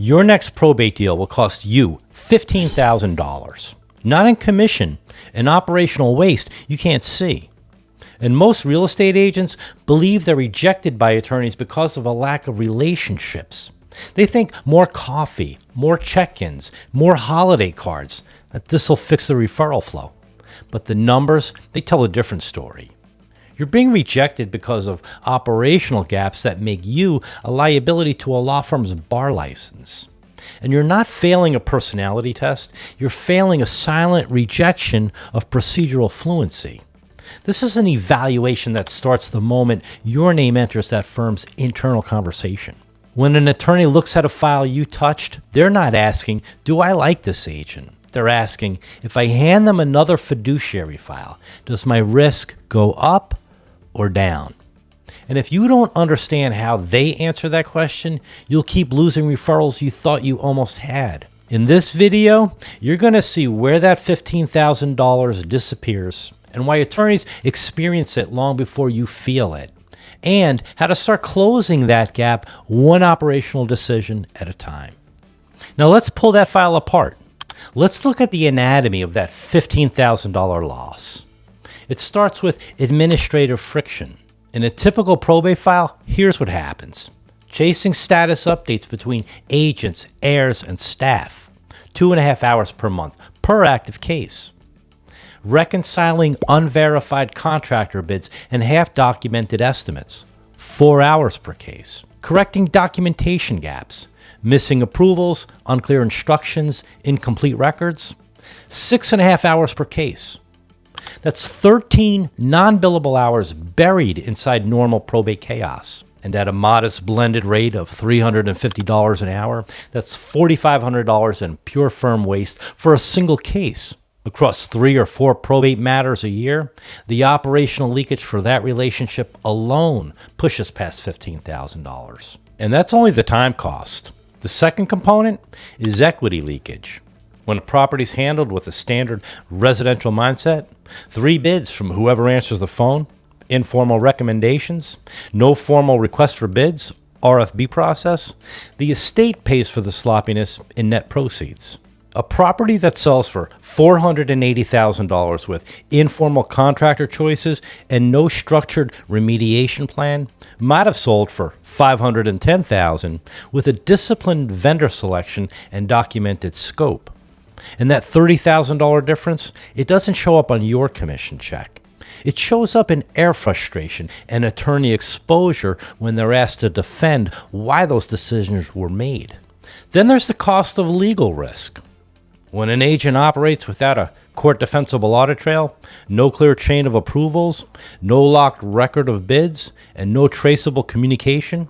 Your next probate deal will cost you $15,000, not in commission and operational waste you can't see. And most real estate agents believe they're rejected by attorneys because of a lack of relationships. They think more coffee, more check-ins, more holiday cards, that this will fix the referral flow. But the numbers, they tell a different story. You're being rejected because of operational gaps that make you a liability to a law firm's bar license. And you're not failing a personality test, you're failing a silent rejection of procedural fluency. This is an evaluation that starts the moment your name enters that firm's internal conversation. When an attorney looks at a file you touched, they're not asking, do I like this agent? They're asking, if I hand them another fiduciary file, does my risk go up or down? And if you don't understand how they answer that question, you'll keep losing referrals you thought you almost had. In this video, you're going to see where that $15,000 disappears and why attorneys experience it long before you feel it, and how to start closing that gap one operational decision at a time. Now let's pull that file apart. Let's look at the anatomy of that $15,000 loss. It starts with administrative friction. In a typical probate file, here's what happens. Chasing status updates between agents, heirs, and staff. 2.5 hours per month per active case. Reconciling unverified contractor bids and half-documented estimates. 4 hours per case. Correcting documentation gaps. Missing approvals, unclear instructions, incomplete records. 6.5 hours per case. That's 13 non-billable hours buried inside normal probate chaos. And at a modest blended rate of $350 an hour, that's $4,500 in pure firm waste for a single case. Across 3 or 4 probate matters a year, the operational leakage for that relationship alone pushes past $15,000. And that's only the time cost. The second component is equity leakage. When a property's handled with a standard residential mindset, 3 bids from whoever answers the phone, informal recommendations, no formal request for bids, RFB process, the estate pays for the sloppiness in net proceeds. A property that sells for $480,000 with informal contractor choices and no structured remediation plan might have sold for $510,000 with a disciplined vendor selection and documented scope. And that $30,000 difference, it doesn't show up on your commission check. It shows up in air frustration and attorney exposure when they're asked to defend why those decisions were made. Then there's the cost of legal risk. When an agent operates without a court-defensible audit trail, no clear chain of approvals, no locked record of bids, and no traceable communication,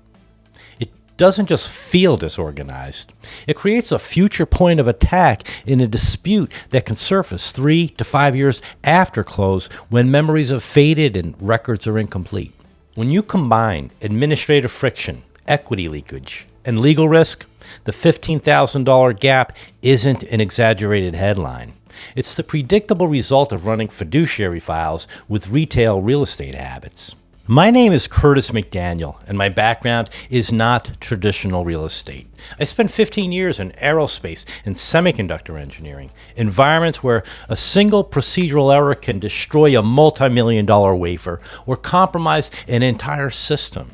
it doesn't just feel disorganized. It creates a future point of attack in a dispute that can surface 3 to 5 years after close when memories have faded and records are incomplete. When you combine administrative friction, equity leakage, and legal risk, the $15,000 gap isn't an exaggerated headline. It's the predictable result of running fiduciary files with retail real estate habits. My name is Curtis McDaniel, and my background is not traditional real estate. I spent 15 years in aerospace and semiconductor engineering, environments where a single procedural error can destroy a multi-million-dollar wafer or compromise an entire system.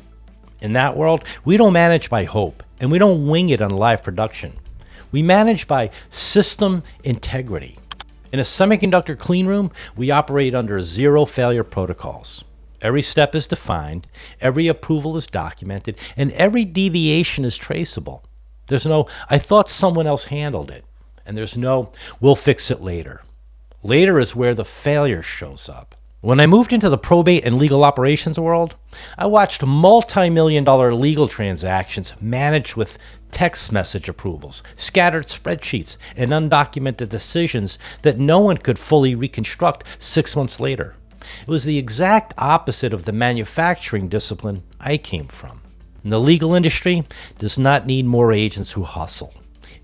In that world, we don't manage by hope, and we don't wing it on live production. We manage by system integrity. In a semiconductor clean room, we operate under 0 failure protocols. Every step is defined, every approval is documented, and every deviation is traceable. There's no, I thought someone else handled it, and there's no, we'll fix it later. Later is where the failure shows up. When I moved into the probate and legal operations world, I watched multi-million-dollar legal transactions managed with text message approvals, scattered spreadsheets, and undocumented decisions that no one could fully reconstruct 6 months later. It was the exact opposite of the manufacturing discipline I came from. And the legal industry does not need more agents who hustle.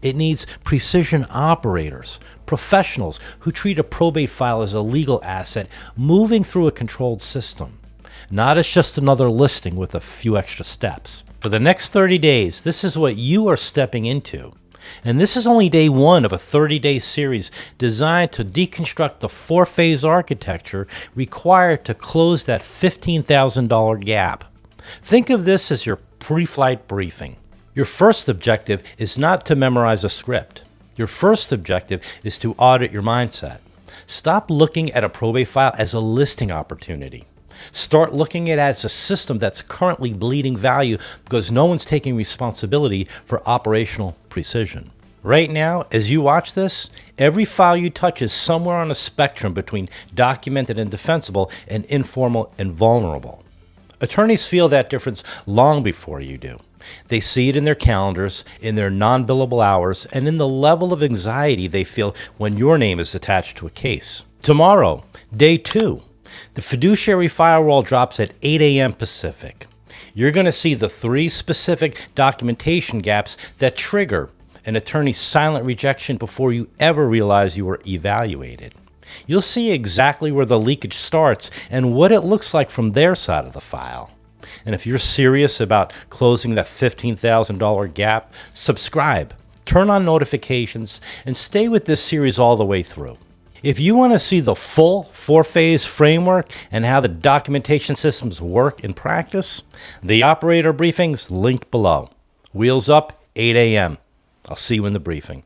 It needs precision operators, professionals who treat a probate file as a legal asset moving through a controlled system, not as just another listing with a few extra steps. For the next 30 days, this is what you are stepping into. And this is only day one of a 30-day series designed to deconstruct the 4-phase architecture required to close that $15,000 gap. Think of this as your pre-flight briefing. Your first objective is not to memorize a script. Your first objective is to audit your mindset. Stop looking at a probate file as a listing opportunity. Start looking at it as a system that's currently bleeding value because no one's taking responsibility for operational precision. Right now, as you watch this, every file you touch is somewhere on a spectrum between documented and defensible and informal and vulnerable. Attorneys feel that difference long before you do. They see it in their calendars, in their non-billable hours, and in the level of anxiety they feel when your name is attached to a case. Tomorrow, day 2. The Fiduciary Firewall drops at 8 a.m. Pacific. You're going to see the 3 specific documentation gaps that trigger an attorney's silent rejection before you ever realize you were evaluated. You'll see exactly where the leakage starts and what it looks like from their side of the file. And if you're serious about closing that $15,000 gap, subscribe, turn on notifications, and stay with this series all the way through. If you want to see the full 4-phase framework and how the documentation systems work in practice, the operator briefing's linked below. Wheels up, 8 a.m. I'll see you in the briefing.